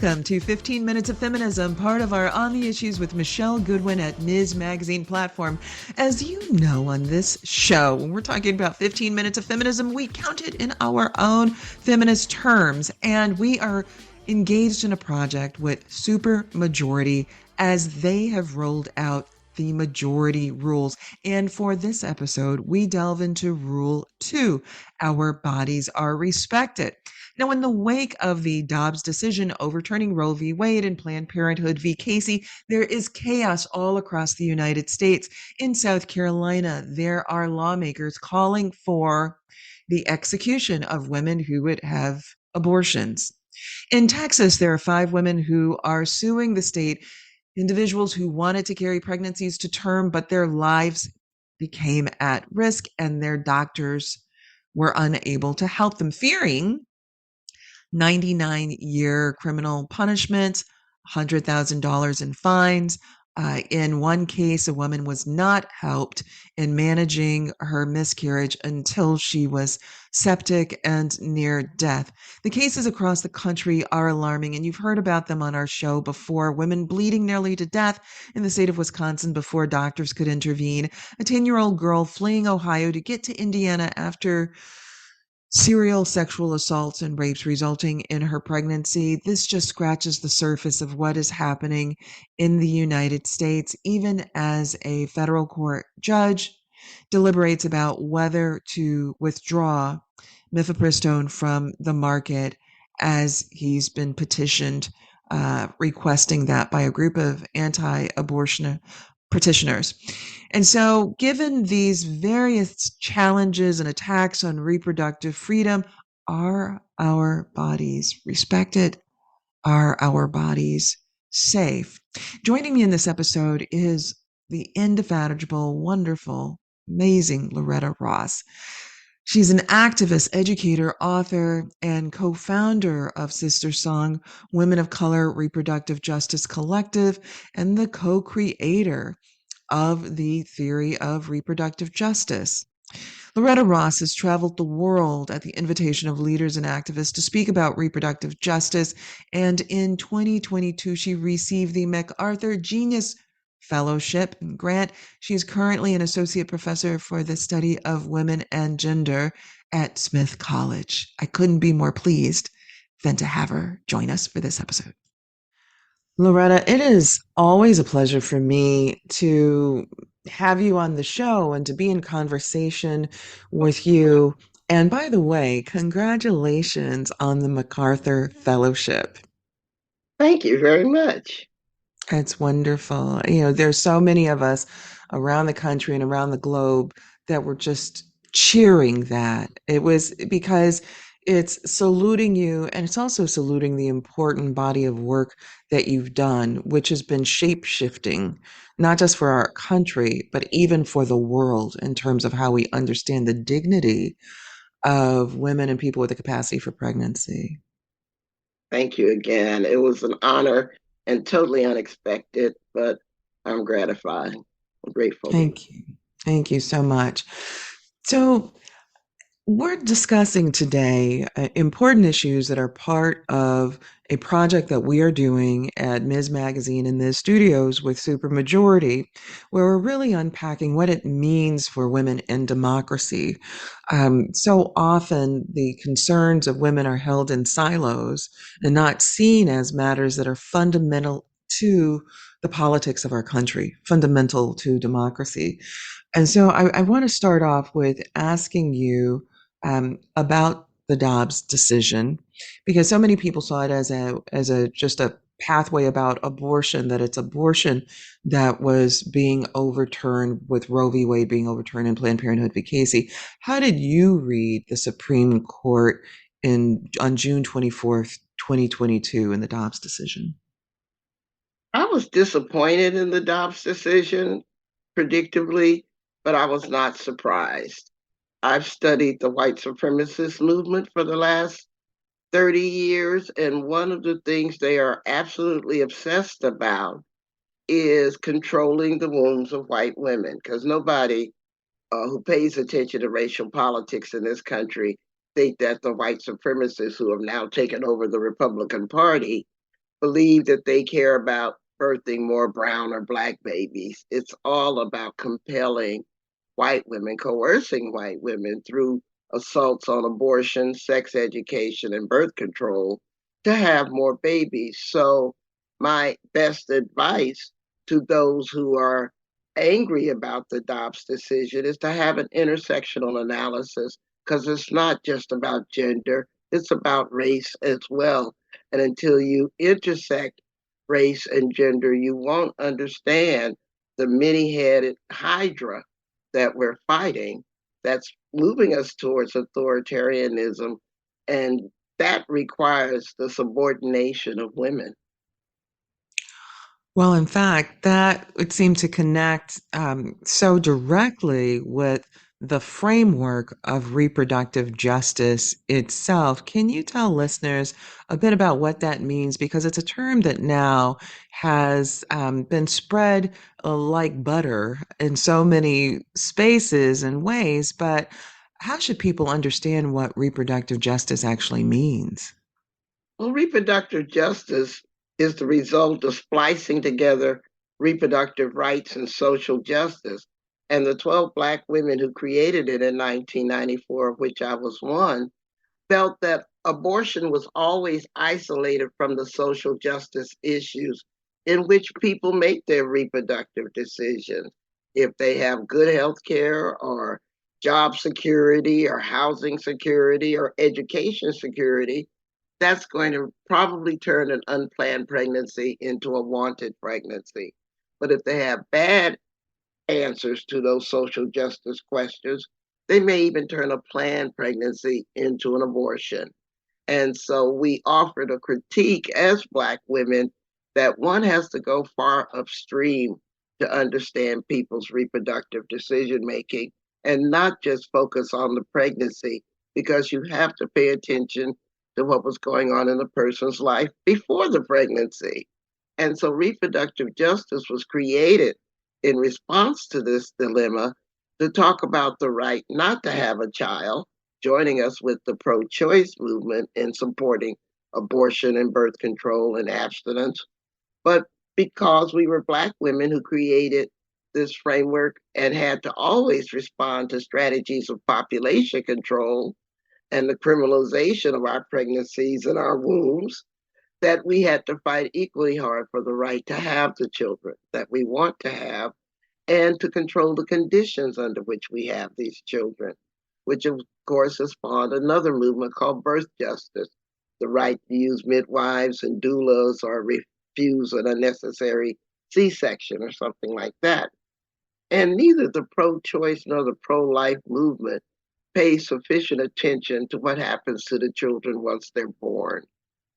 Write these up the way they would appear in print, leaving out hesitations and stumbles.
Welcome to 15 Minutes of Feminism, part of our On the Issues with Michelle Goodwin at Ms. Magazine platform. As you know, on this show, when we're talking about 15 minutes of feminism, we count it in our own feminist terms, and we are engaged in a project with Supermajority as they have rolled out the majority rules. And for this episode, we delve into Rule 2, our bodies are respected. Now, in the wake of the Dobbs decision overturning Roe v. Wade and Planned Parenthood v. Casey, there is chaos all across the United States. In South Carolina, there are lawmakers calling for the execution of women who would have abortions. In Texas, there are 5 women who are suing the state, individuals who wanted to carry pregnancies to term, but their lives became at risk and their doctors were unable to help them, fearing 99-year criminal punishment, $100,000 in fines. In one case, a woman was not helped in managing her miscarriage until she was septic and near death. The cases across the country are alarming, and you've heard about them on our show before. Women bleeding nearly to death in the state of Wisconsin before doctors could intervene. A 10-year-old girl fleeing Ohio to get to Indiana after serial sexual assaults and rapes resulting in her pregnancy. This just scratches the surface of what is happening in the United States, even as a federal court judge deliberates about whether to withdraw mifepristone from the market, as he's been petitioned, requesting that by a group of anti-abortion petitioners. And so, given these various challenges and attacks on reproductive freedom, are our bodies respected? Are our bodies safe? Joining me in this episode is the indefatigable, wonderful, amazing Loretta Ross. She's an activist, educator, author, and co-founder of Sister Song, Women of Color Reproductive Justice Collective, and the co-creator of the theory of reproductive justice. Loretta Ross has traveled the world at the invitation of leaders and activists to speak about reproductive justice, and in 2022, she received the MacArthur Genius Fellowship and grant. She is currently an associate professor for the study of women and gender at Smith College. I couldn't be more pleased than to have her join us for this episode. Loretta, it is always a pleasure for me to have you on the show and to be in conversation with you. And by the way, congratulations on the MacArthur Fellowship. Thank you very much. It's wonderful. There's so many of us around the country and around the globe that were just cheering that. It was because it's saluting you, and it's also saluting the important body of work that you've done, which has been shape-shifting, not just for our country, but even for the world in terms of how we understand the dignity of women and people with the capacity for pregnancy. Thank you again. It was an honor and totally unexpected, but I'm gratified. I'm grateful. Thank you. Thank you so much. So, we're discussing today important issues that are part of a project that we are doing at Ms. Magazine in the studios with Supermajority, where we're really unpacking what it means for women in democracy. So often the concerns of women are held in silos and not seen as matters that are fundamental to the politics of our country, fundamental to democracy. And so I want to start off with asking you about the Dobbs decision, because so many people saw it as a just a pathway about abortion, that it's abortion that was being overturned, with Roe v. Wade being overturned and Planned Parenthood v. Casey. How did you read the Supreme Court on June 24th, 2022 in the Dobbs decision? I was disappointed in the Dobbs decision, predictably, but I was not surprised. I've studied the white supremacist movement for the last 30 years, and one of the things they are absolutely obsessed about is controlling the wombs of white women, because nobody who pays attention to racial politics in this country think that the white supremacists who have now taken over the Republican Party believe that they care about birthing more brown or black babies. It's all about compelling white women, coercing white women through assaults on abortion, sex education, and birth control to have more babies. So, my best advice to those who are angry about the Dobbs decision is to have an intersectional analysis because it's not just about gender, it's about race as well. And until you intersect race and gender, you won't understand the many headed hydra that we're fighting that's moving us towards authoritarianism. And that requires the subordination of women. Well, in fact, that would seem to connect so directly with the framework of reproductive justice itself. Can you tell listeners a bit about what that means? Because it's a term that now has been spread like butter in so many spaces and ways, but how should people understand what reproductive justice actually means? Well, reproductive justice is the result of splicing together reproductive rights and social justice. And the 12 Black women who created it in 1994, of which I was one, felt that abortion was always isolated from the social justice issues in which people make their reproductive decisions. If they have good health care or job security or housing security or education security, that's going to probably turn an unplanned pregnancy into a wanted pregnancy. But if they have bad answers to those social justice questions, they may even turn a planned pregnancy into an abortion. And so we offered a critique as Black women that one has to go far upstream to understand people's reproductive decision making and not just focus on the pregnancy, because you have to pay attention to what was going on in the person's life before the pregnancy. And so reproductive justice was created in response to this dilemma to talk about the right not to have a child, joining us with the pro choice movement in supporting abortion and birth control and abstinence, but because we were Black women who created this framework and had to always respond to strategies of population control and the criminalization of our pregnancies and our wombs, that we had to fight equally hard for the right to have the children that we want to have and to control the conditions under which we have these children, which of course has spawned another movement called birth justice, the right to use midwives and doulas or refuse an unnecessary C-section or something like that. And neither the pro-choice nor the pro-life movement pay sufficient attention to what happens to the children once they're born.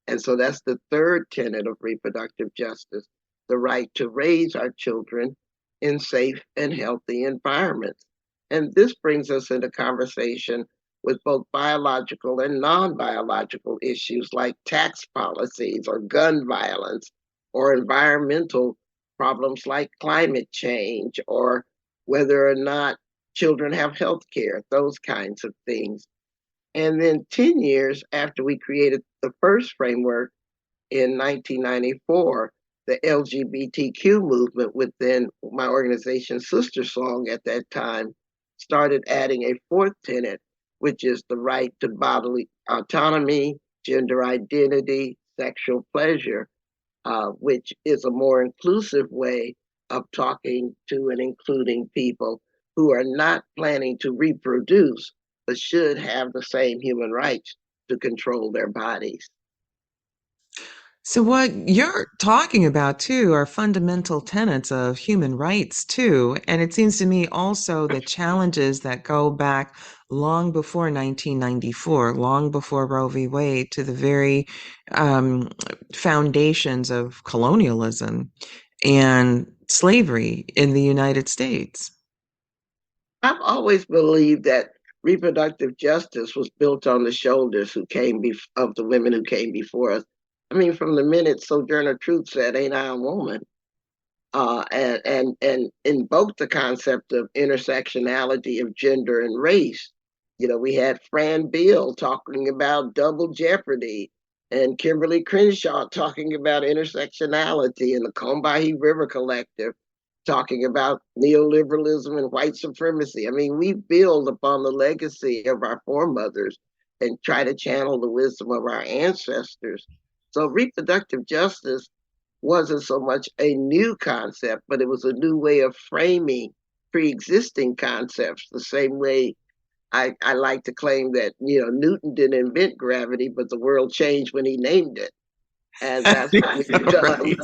And so that's the third tenet of reproductive justice, the right to raise our children in safe and healthy environments. And this brings us into conversation with both biological and non biological issues like tax policies or gun violence or environmental problems like climate change or whether or not children have health care, those kinds of things. And then 10 years after we created the first framework in 1994, the LGBTQ movement within my organization, Sister Song, at that time, started adding a fourth tenet, which is the right to bodily autonomy, gender identity, sexual pleasure, which is a more inclusive way of talking to and including people who are not planning to reproduce, but should have the same human rights to control their bodies. So, what you're talking about too are fundamental tenets of human rights too. And it seems to me also the challenges that go back long before 1994, long before Roe v. Wade, to the very um, foundations of colonialism and slavery in the United States. I've always believed that reproductive justice was built on the shoulders of the women who came before us. I mean, from the minute Sojourner Truth said, "Ain't I a woman?" And invoked the concept of intersectionality of gender and race. You know, we had Fran Beal talking about double jeopardy. and Kimberly Crenshaw talking about intersectionality, and the Combahee River Collective talking about neoliberalism and white supremacy. I mean, we build upon the legacy of our foremothers and try to channel the wisdom of our ancestors. So reproductive justice wasn't so much a new concept, but it was a new way of framing pre-existing concepts, the same way I like to claim that, Newton didn't invent gravity, but the world changed when he named it. And that's what we've done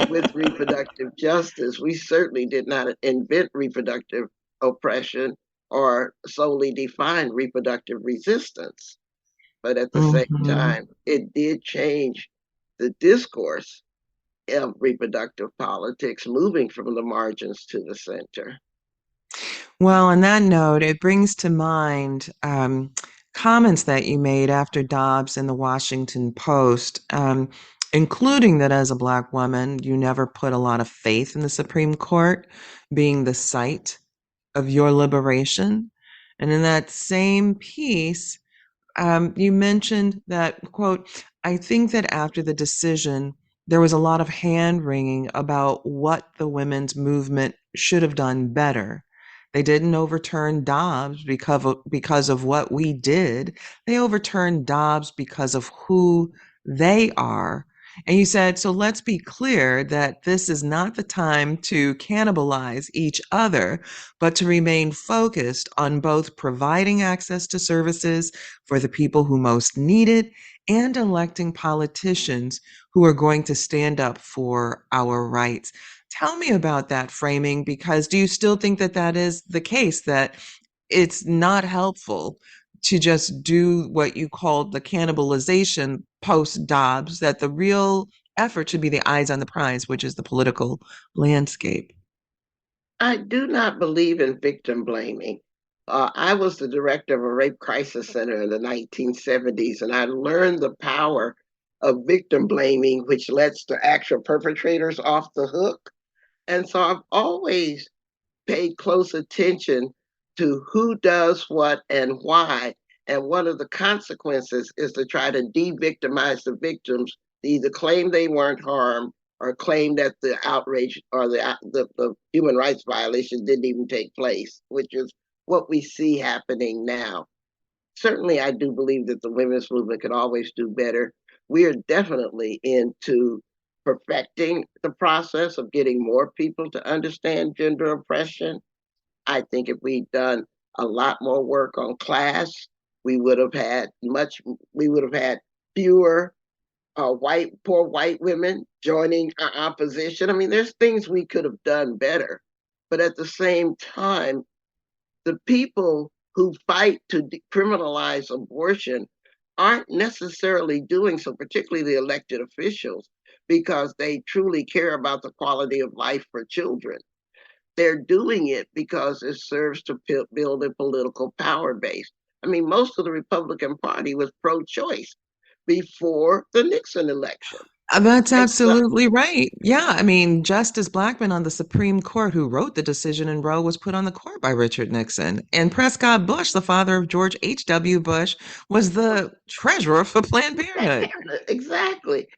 with Right. reproductive justice. We certainly did not invent reproductive oppression or solely define reproductive resistance. But at the same Mhm. time, it did change the discourse of reproductive politics, moving from the margins to the center. Well, on that note, it brings to mind comments that you made after Dobbs in the Washington Post, including that as a Black woman, you never put a lot of faith in the Supreme Court being the site of your liberation. And in that same piece, you mentioned that, quote, I think that after the decision, there was a lot of hand wringing about what the women's movement should have done better. They didn't overturn Dobbs because of what we did. They overturned Dobbs because of who they are. And you said, so let's be clear that this is not the time to cannibalize each other, but to remain focused on both providing access to services for the people who most need it and electing politicians who are going to stand up for our rights. Tell me about that framing, because do you still think that that is the case, that it's not helpful to just do what you called the cannibalization post Dobbs, that the real effort should be the eyes on the prize, which is the political landscape? I do not believe in victim blaming. I was the director of a rape crisis center in the 1970s, and I learned the power of victim blaming, which lets the actual perpetrators off the hook. And so I've always paid close attention to who does what and why. And one of the consequences is to try to de victimize the victims, to either claim they weren't harmed or claim that the outrage or the human rights violation didn't even take place, which is what we see happening now. Certainly, I do believe that the women's movement could always do better. We are definitely into perfecting the process of getting more people to understand gender oppression. I think if we'd done a lot more work on class, we would have had much, we would have had fewer poor white women joining our opposition. I mean, there's things we could have done better. But at the same time, the people who fight to decriminalize abortion aren't necessarily doing so, particularly the elected officials, because they truly care about the quality of life for children. They're doing it because it serves to build a political power base. I mean, most of the Republican Party was pro choice before the Nixon election. That's And so absolutely right. Yeah, I mean, Justice Blackmun on the Supreme Court, who wrote the decision in Roe, was put on the court by Richard Nixon. And Prescott Bush, the father of George H.W. Bush, was the treasurer for Planned Parenthood. exactly.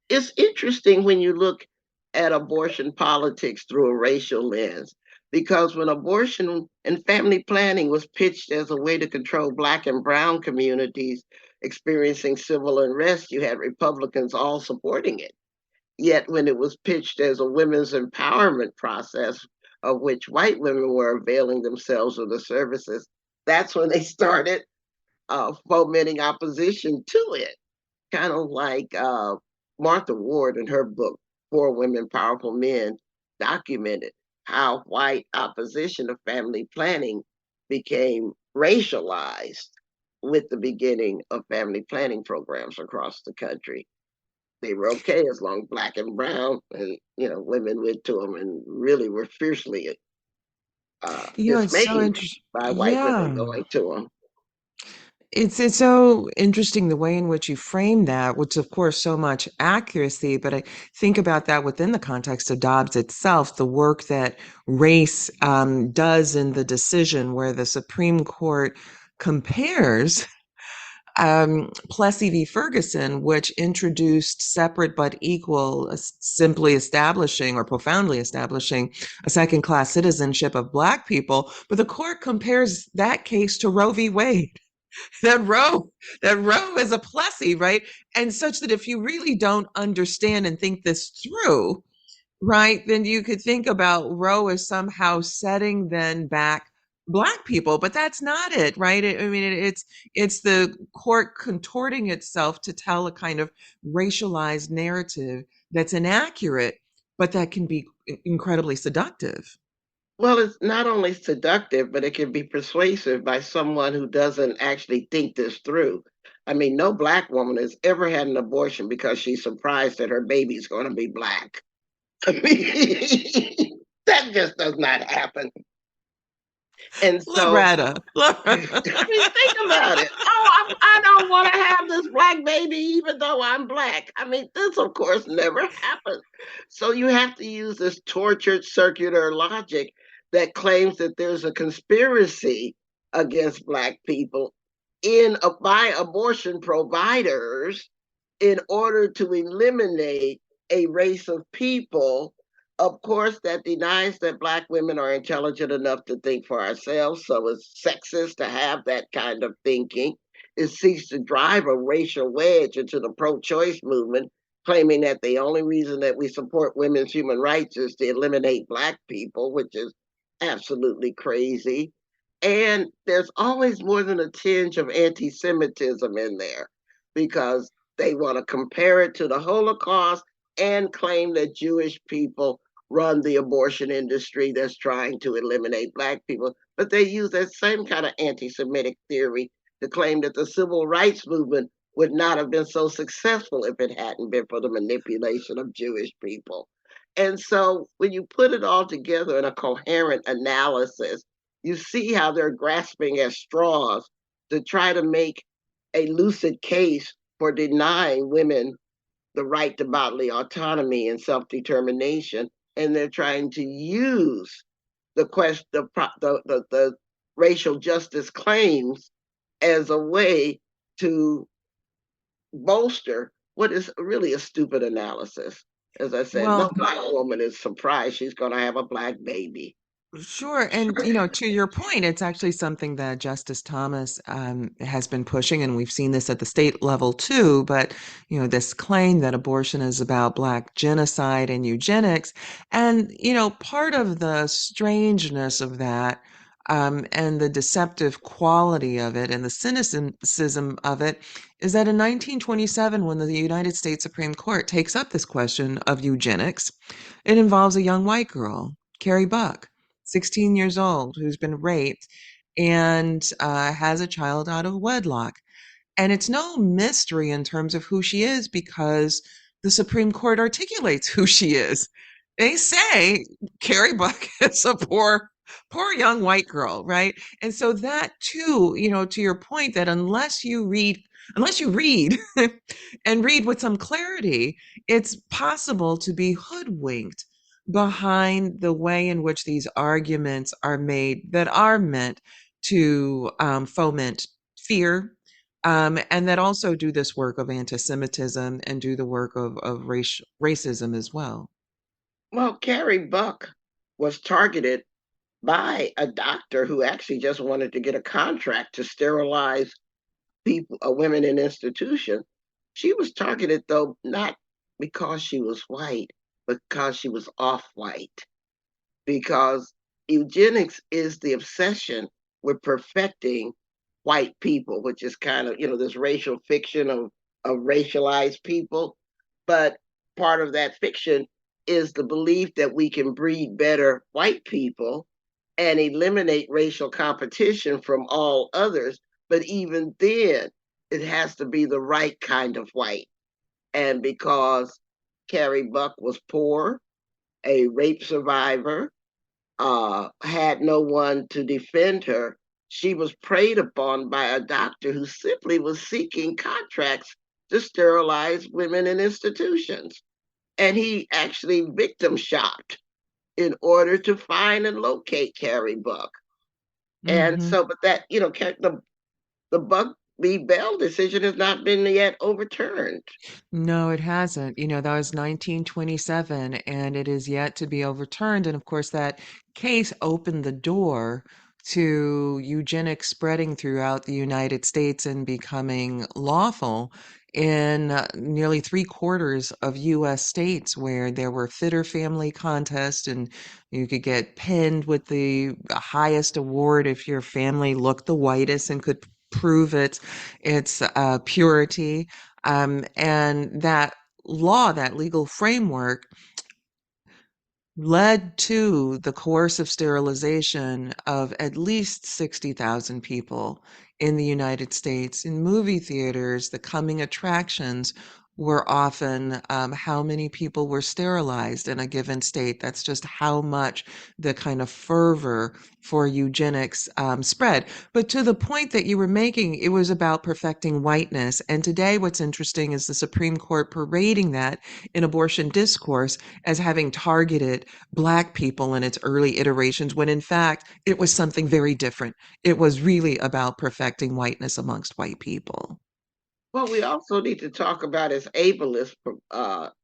It's interesting when you look at abortion politics through a racial lens, because when abortion and family planning was pitched as a way to control Black and Brown communities experiencing civil unrest, you had Republicans all supporting it. Yet when it was pitched as a women's empowerment process, of which white women were availing themselves of the services, that's when they started fomenting opposition to it, kind of like Martha Ward in her book, Poor Women, Powerful Men, documented how white opposition to family planning became racialized with the beginning of family planning programs across the country. They were okay as long as Black and brown and women went to them and really were fiercely It's so dismayed interesting. by white women Yeah. going to them. It's so interesting the way in which you frame that, which of course so much accuracy, but I think about that within the context of Dobbs itself, the work that race does in the decision where the Supreme Court compares Plessy v. Ferguson, which introduced separate but equal, simply establishing or profoundly establishing a second class citizenship of Black people. But the court compares that case to Roe v. Wade. That Roe, that Roe is a Plessy, right? And such that if you really don't understand and think this through, right, then you could think about Roe as somehow setting then back Black people, but that's not it, right? I mean, it's the court contorting itself to tell a kind of racialized narrative that's inaccurate, but that can be incredibly seductive. Well, it's not only seductive, but it can be persuasive by someone who doesn't actually think this through. I mean, no Black woman has ever had an abortion because she's surprised that her baby's going to be Black. I mean, that just does not happen. And so, Loretta. I mean, think about it. Oh, I don't want to have this Black baby, even though I'm Black. I mean, this, of course, never happened. So you have to use this tortured circular logic that claims that there's a conspiracy against Black people by abortion providers in order to eliminate a race of people, of course, that denies that Black women are intelligent enough to think for ourselves. So it's sexist to have that kind of thinking. It seeks to drive a racial wedge into the pro choice movement, claiming that the only reason that we support women's human rights is to eliminate Black people, which is absolutely crazy. And there's always more than a tinge of anti Semitism in there because they want to compare it to the Holocaust and claim that Jewish people run the abortion industry that's trying to eliminate Black people. But they use that same kind of anti Semitic theory to claim that the civil rights movement would not have been so successful if it hadn't been for the manipulation of Jewish people. And so when you put it all together in a coherent analysis, you see how they're grasping at straws to try to make a lucid case for denying women the right to bodily autonomy and self-determination, and they're trying to use the question, the racial justice claims as a way to bolster what is really a stupid analysis. As I said, no Well, Black woman is surprised she's going to have a Black baby. sure. And, to your point, it's actually something that Justice Thomas has been pushing, and we've seen this at the state level too. But, this claim that abortion is about Black genocide and eugenics. And, part of the strangeness of that and the deceptive quality of it and the cynicism of it is that in 1927, when the United States Supreme Court takes up this question of eugenics, it involves a young white girl, Carrie Buck, 16 years old, who's been raped and has a child out of wedlock. And it's no mystery in terms of who she is because the Supreme Court articulates who she is. They say Carrie Buck is a poor young white girl, right? And so that too, to your point that unless you read and read with some clarity, it's possible to be hoodwinked behind the way in which these arguments are made that are meant to foment fear, and that also do this work of anti-Semitism and do the work of racism as well. Well, Carrie Buck was targeted by a doctor who actually just wanted to get a contract to sterilize people, women in institutions. She was targeted though not because she was white, but because she was off-white. Because eugenics is the obsession with perfecting white people, which is kind of this racial fiction of racialized people. But part of that fiction is the belief that we can breed better white people and eliminate racial competition from all others. But even then, it has to be the right kind of white. And because Carrie Buck was poor, a rape survivor, had no one to defend her, she was preyed upon by a doctor who simply was seeking contracts to sterilize women in institutions. And he actually victim shopped in order to find and locate Carrie Buck. And Hmm. so, but that, the Buck the Bell decision has not been yet overturned. No, it hasn't. That was 1927, and it is yet to be overturned. And of course, that case opened the door to eugenics spreading throughout the United States and becoming lawful in nearly three-quarters of U.S. states where there were fitter family contests, and you could get pinned with the highest award if your family looked the whitest and could prove its purity. And that law, that legal framework, led to the coercive sterilization of at least 60,000 people in the United States. In movie theaters, the coming attractions were often how many people were sterilized in a given state. That's just how much the kind of fervor for eugenics spread. But to the point that you were making, it was about perfecting whiteness. And today, what's interesting is the Supreme Court parading that in abortion discourse as having targeted Black people in its early iterations, when in fact it was something very different. It was really about perfecting whiteness amongst white people. Well, we also need to talk about its ableist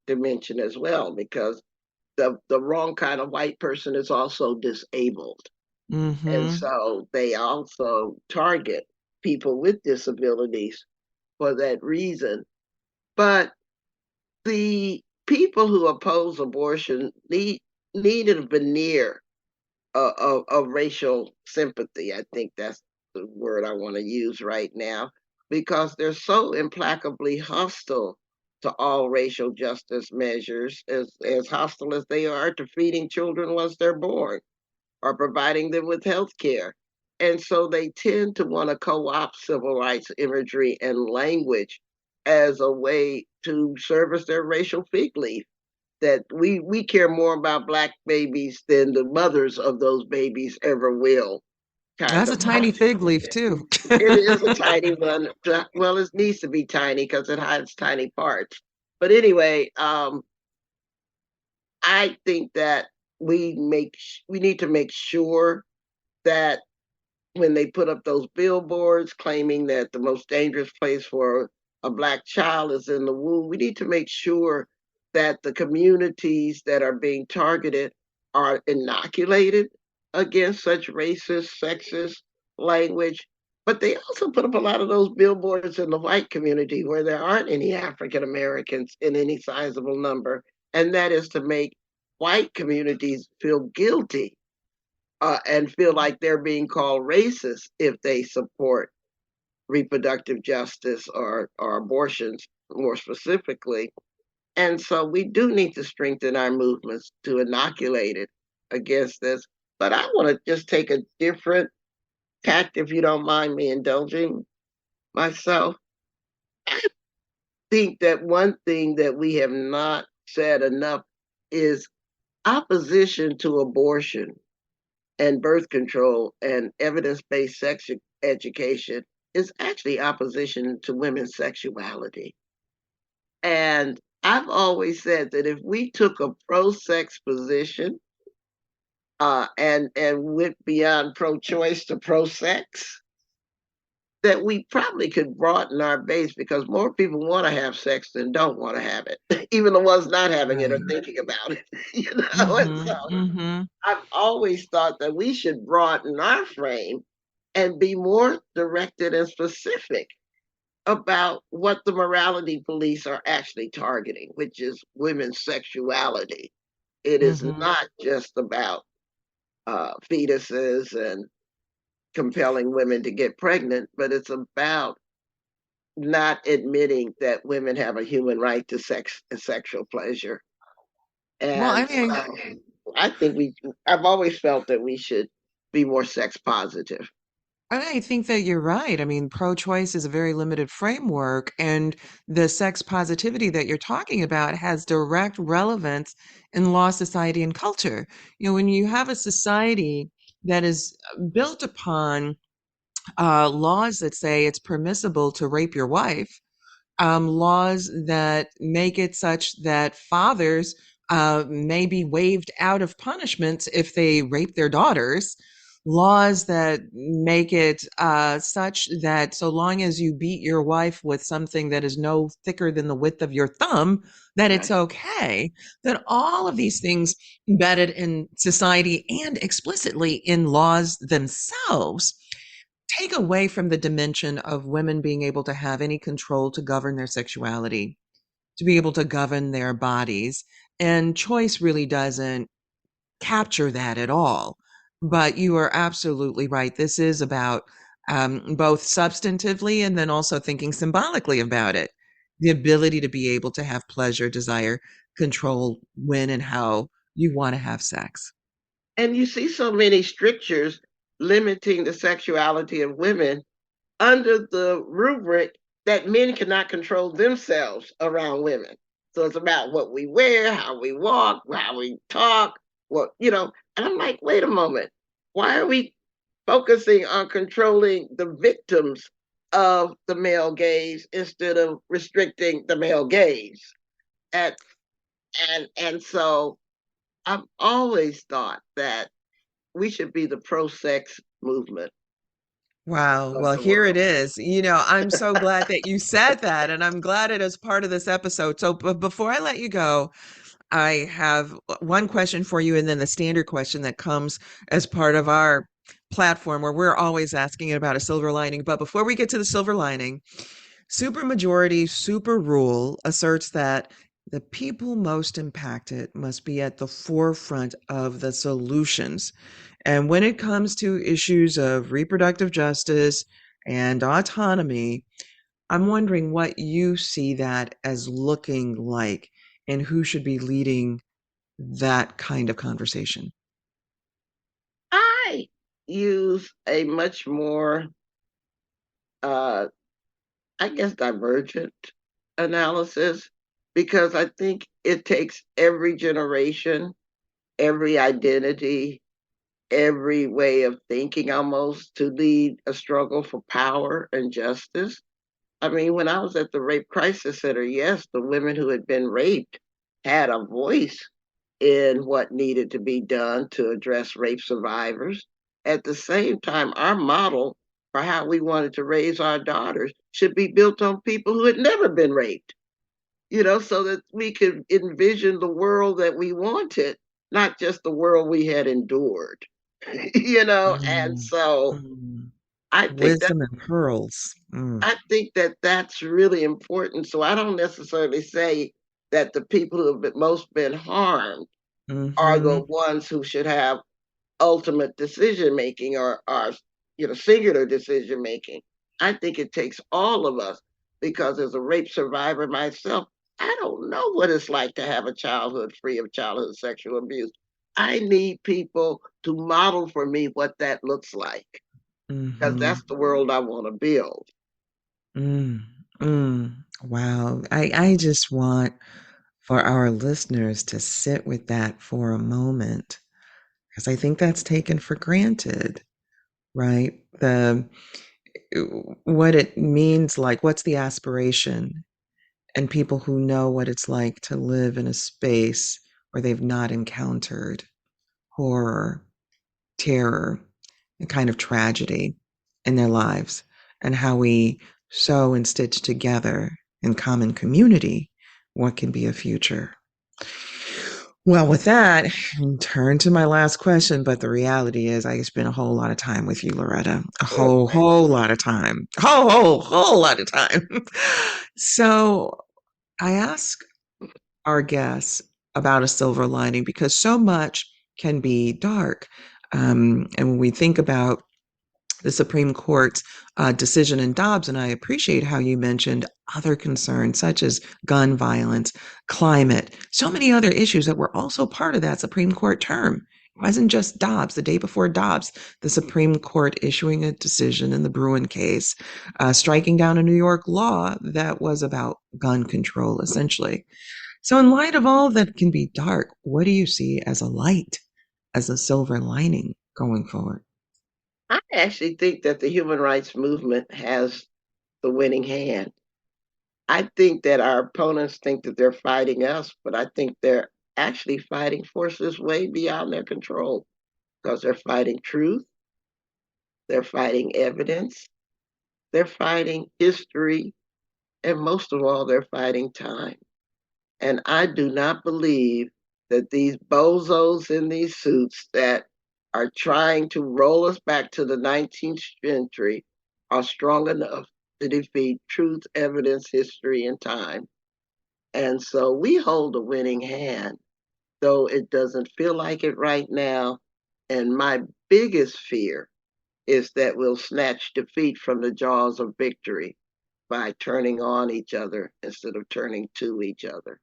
dimension as well, because the wrong kind of white person is also disabled. And Mm-hmm. so they also target people with disabilities for that reason. But the people who oppose abortion need a veneer of racial sympathy. I think that's the word I want to use right now, because they're so implacably hostile to all racial justice measures, as hostile as they are to feeding children once they're born or providing them with health care. And so they tend to want to co opt civil rights imagery and language as a way to service their racial fig leaf, that we care more about Black babies than the mothers of those babies ever will, kind That's a of. tiny fig leaf too. It is a tiny one. Well, it needs to be tiny because it hides tiny parts. But anyway, I think that we need to make sure that when they put up those billboards claiming that the most dangerous place for a Black child is in the womb, we need to make sure that the communities that are being targeted are inoculated against such racist, sexist language. But they also put up a lot of those billboards in the white community where there aren't any African Americans in any sizable number. And that is to make white communities feel guilty and feel like they're being called racist if they support reproductive justice or abortions more specifically. And so we do need to strengthen our movements to inoculate it against this. But I want to just take a different tact, if you don't mind me indulging myself. I think that one thing that we have not said enough is opposition to abortion and birth control and evidence-based sex education is actually opposition to women's sexuality. And I've always said that if we took a pro-sex position and went beyond pro-choice to pro-sex, that we probably could broaden our base, because more people want to have sex than don't want to have it. Even the ones not having it are Right. thinking about it, you know. And Mm-hmm. so Mm-hmm. I've always thought that we should broaden our frame and be more directed and specific about what the morality police are actually targeting, which is women's sexuality. It is Mm-hmm. not just about fetuses and compelling women to get pregnant, but it's about not admitting that women have a human right to sex and sexual pleasure. Well, I And mean, I think I've always felt that we should be more sex positive. I think that you're right. I mean, pro-choice is a very limited framework, and the sex positivity that you're talking about has direct relevance in law, society, and culture. When you have a society that is built upon laws that say it's permissible to rape your wife, laws that make it such that fathers may be waived out of punishments if they rape their daughters, laws that make it such that so long as you beat your wife with something that is no thicker than the width of your thumb, that it's Right. okay. That all of these things embedded in society and explicitly in laws themselves take away from the dimension of women being able to have any control to govern their sexuality, to be able to govern their bodies. And choice really doesn't capture that at all. But you are absolutely right. This is about both substantively and then also thinking symbolically about it. The ability to be able to have pleasure, desire, control when and how you want to have sex. And you see so many strictures limiting the sexuality of women under the rubric that men cannot control themselves around women. So it's about what we wear, how we walk, how we talk, and I'm like, wait a moment. Why are we focusing on controlling the victims of the male gaze instead of restricting the male gaze? And so I've always thought that we should be the pro sex movement Wow. of Well, the here it world. is. I'm so glad that you said that, and I'm glad it is part of this episode. So, before I let you go, I have one question for you, and then the standard question that comes as part of our platform where we're always asking about a silver lining. But before we get to the silver lining, supermajority super rule asserts that the people most impacted must be at the forefront of the solutions. And when it comes to issues of reproductive justice and autonomy, I'm wondering what you see that as looking like and who should be leading that kind of conversation. I use a much more, uh, I guess, divergent analysis because I think it takes every generation, every identity, every way of thinking almost to lead a struggle for power and justice. I mean, when I was at the Rape Crisis Center, yes, the women who had been raped had a voice in what needed to be done to address rape survivors. At the same time, our model for how we wanted to raise our daughters should be built on people who had never been raped, so that we could envision the world that we wanted, not just the world we had endured, and Mm, so mm. I think that Wisdom and pearls. Mm, that's really important. So I don't necessarily say that the people who have most been harmed are hmm the ones who should have ultimate decision making or singular decision making. I think it takes all of us because as a rape survivor myself, I don't know what it's like to have a childhood free of childhood sexual abuse. I need people to model for me what that looks like because hmm that's the world I want to build. mm, mm. Wow. I just want for our listeners to sit with that for a moment because I think that's taken for granted, right? What it means, like what's the aspiration, and people who know what it's like to live in a space where they've not encountered horror, terror, and kind of tragedy in their lives, and how we sew and stitch together in common community what can be a future. Well, with that, turn to my last question. But the reality is, I spent a whole lot of time with you, Loretta. A whole lot of time. Whole lot of time. So I ask our guests about a silver lining because so much can be dark. And when we think about the Supreme Court's decision in Dobbs, and I appreciate how you mentioned other concerns such as gun violence, climate, so many other issues that were also part of that Supreme Court term. It wasn't just Dobbs. The day before Dobbs, the Supreme Court issuing a decision in the Bruin case, striking down a New York law that was about gun control, essentially. So, in light of all that can be dark, what do you see as a light, as a silver lining going forward? I actually think that the human rights movement has the winning hand. I think that our opponents think that they're fighting us, but I think they're actually fighting forces way beyond their control because they're fighting truth. They're fighting evidence, they're fighting history, and most of all, they're fighting time. And I do not believe that these bozos in these suits that are trying to roll us back to the 19th century are strong enough to defeat truth, evidence, history, and time. And so we hold a winning hand, though it doesn't feel like it right now. And my biggest fear is that we'll snatch defeat from the jaws of victory by turning on each other instead of turning to each other.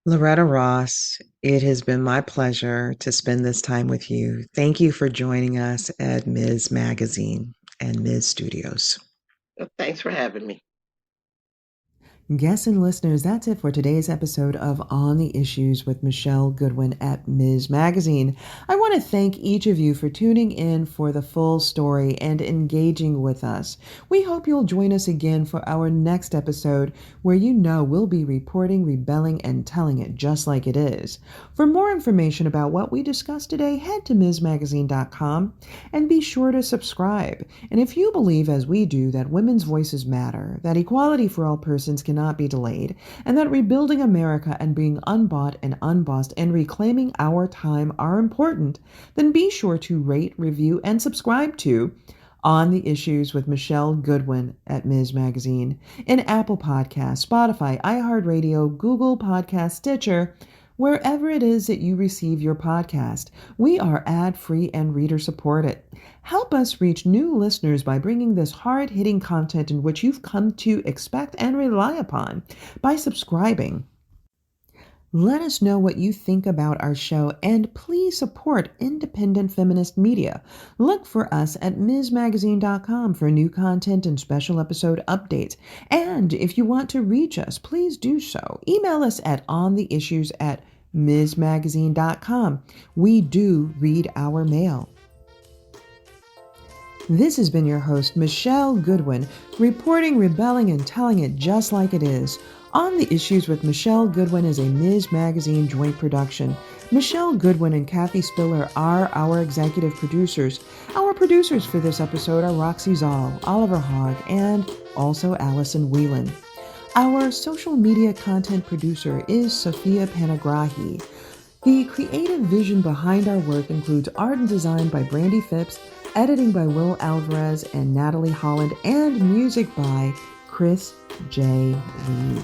Loretta Ross, it has been my pleasure to spend this time with you. Thank you for joining us at Ms. Magazine and Ms. Studios. Thanks for having me. Guests and listeners, that's it for today's episode of On the Issues with Michelle Goodwin at Ms. Magazine. I want to thank each of you for tuning in for the full story and engaging with us. We hope you'll join us again for our next episode where you know we'll be reporting, rebelling, and telling it just like it is. For more information about what we discussed today, head to MsMagazine.com and be sure to subscribe. And if you believe, as we do, that women's voices matter, that equality for all persons cannot be delayed, and that rebuilding America and being unbought and unbossed and reclaiming our time are important, then be sure to rate, review, and subscribe to On the Issues with Michelle Goodwin at Ms. Magazine in Apple Podcasts, Spotify, iHeartRadio, Google Podcasts, Stitcher, wherever it is that you receive your podcast. We are ad-free and reader-supported. Help us reach new listeners by bringing this hard-hitting content in which you've come to expect and rely upon by subscribing. Let us know what you think about our show, and please support independent feminist media. Look for us at MsMagazine.com for new content and special episode updates. And if you want to reach us, please do so. Email us at ontheissues@MsMagazine.com. We do read our mail. This has been your host, Michelle Goodwin, reporting, rebelling, and telling it just like it is. On the Issues with Michelle Goodwin is a Ms. Magazine joint production. Michelle Goodwin and Kathy Spiller are our executive producers. Our producers for this episode are Roxy Zoll, Oliver Hogg, and also Allison Whelan. Our social media content producer is Sophia Panagrahi. The creative vision behind our work includes art and design by Brandy Phipps, editing by Will Alvarez and Natalie Holland, and music by Chris J. Lee.